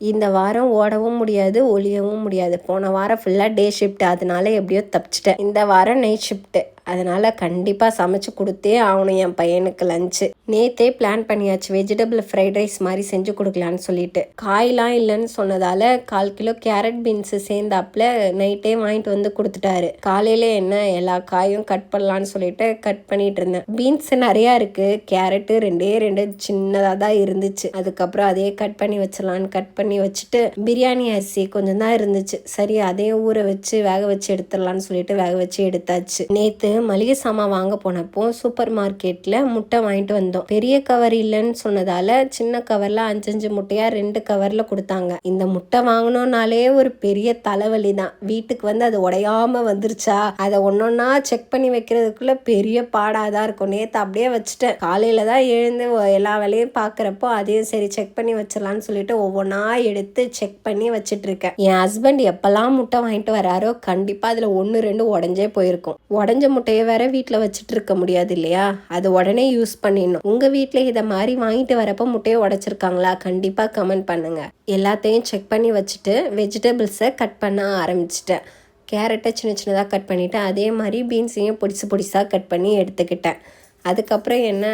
இந்த வாரம் ஓடவும் முடியாது, ஒளியவும் முடியாது. போன வாரம் ஃபுல்லாக டே ஷிஃப்ட், அதனால எப்படியோ தப்பிச்சிட்டேன். இந்த வாரம் நைட் ஷிஃப்ட்டு, அதனால் கண்டிப்பாக சமைச்சு கொடுத்தே ஆகணும் என் பையனுக்கு லஞ்சு. நேற்றே பிளான் பண்ணியாச்சு, வெஜிடபிள் ஃப்ரைட் ரைஸ் மாதிரி செஞ்சு கொடுக்கலான்னு சொல்லிட்டு. காயெலாம் இல்லைன்னு சொன்னதால் 1/4 கிலோ கேரட் பீன்ஸு சேர்ந்தாப்புல நைட்டே வாங்கிட்டு வந்து கொடுத்துட்டாரு. காலையில் என்ன எல்லா காயும் கட் பண்ணலான்னு சொல்லிட்டு கட் பண்ணிட்டு இருந்தேன். பீன்ஸு நிறையா இருக்குது, கேரட்டு 2 சின்னதாக தான் இருந்துச்சு. அதுக்கப்புறம் அதையே கட் பண்ணி வச்சிடலான்னு கட் பண்ணி வச்சுட்டு, பிரியாணி அரிசி கொஞ்சம் தான் இருந்துச்சு, சரி அதையும் ஊற வச்சு வேக வச்சு எடுத்துடலான்னு சொல்லிட்டு வேக வச்சு எடுத்தாச்சு. நேற்று மளிகை சாமான் வாங்க போனப்போ சூப்பர் மார்க்கெட்டில் முட்டை வாங்கிட்டு வந்தோம். பெரிய கவர் இல்லைன்னு சொன்னதால் சின்ன கவரில் 5 முட்டையாக 2 கவரில் கொடுத்தாங்க. இந்த முட்டை வாங்கணும்னாலே ஒரு பெரிய தலைவலி தான். வீட்டுக்கு வந்து அது உடையாமல் வந்துருச்சா அதை ஒன்றொன்னா செக் பண்ணி வைக்கிறதுக்குள்ளே பெரிய பாடாக தான் இருக்கும். நேற்று அப்படியே வச்சுட்டேன். காலையில் தான் எழுந்து எல்லா வேலையும் பார்க்குறப்போ அதையும் சரி செக் பண்ணி வச்சிடலான்னு சொல்லிட்டு ஒவ்வொன்றா எடுத்து செக் பண்ணி வச்சிட்ருக்கேன். என் ஹஸ்பண்ட் எப்போல்லாம் முட்டை வாங்கிட்டு வராரோ கண்டிப்பாக அதில் 1-2 உடஞ்சே போயிருக்கும். உடஞ்ச முட்டையை வேற வீட்டில் வச்சுட்டு இருக்க முடியாது இல்லையா, அது உடனே யூஸ் பண்ணிடணும். உங்கள் வீட்டில் இதை மாதிரி வாங்கிட்டு வரப்போ முட்டையை உடைச்சிருக்காங்களா? கண்டிப்பாக கமெண்ட் பண்ணுங்கள். எல்லாத்தையும் செக் பண்ணி வச்சுட்டு வெஜிடபிள்ஸை கட் பண்ண ஆரம்பிச்சிட்டேன். கேரட்டை சின்னதாக கட் பண்ணிவிட்டேன். அதே மாதிரி பீன்ஸையும் பொடிசாக கட் பண்ணி எடுத்துக்கிட்டேன். அதுக்கப்புறம் என்ன,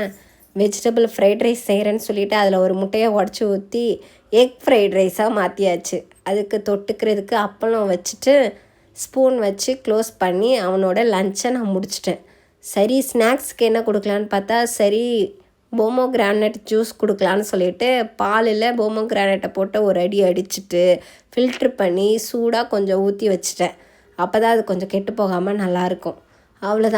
வெஜிடபிள் ஃப்ரைட் ரைஸ் செய்கிறேன்னு சொல்லிவிட்டு அதில் ஒரு முட்டையை உடச்சி ஊற்றி எக் ஃப்ரைட் ரைஸாக மாற்றியாச்சு. அதுக்கு தொட்டுக்கிறதுக்கு அப்பளம் வச்சுட்டு ஸ்பூன் வச்சு க்ளோஸ் பண்ணி அவனோட லஞ்சை நான் முடிச்சிட்டேன். சரி ஸ்நாக்ஸ்க்கு என்ன கொடுக்கலான்னு பார்த்தா, சரி போமோகிரானட் ஜூஸ் கொடுக்கலான்னு சொல்லிட்டு பாலில் போமோகிரானட்டை போட்டு ஒரு அடி அடிச்சுட்டு ஃபில்ட்ரு பண்ணி சூடாக கொஞ்சம் ஊற்றி வச்சிட்டேன். அப்போ தான் அது கொஞ்சம் கெட்டு போகாமல் நல்லாயிருக்கும். அவ்வளோதான்.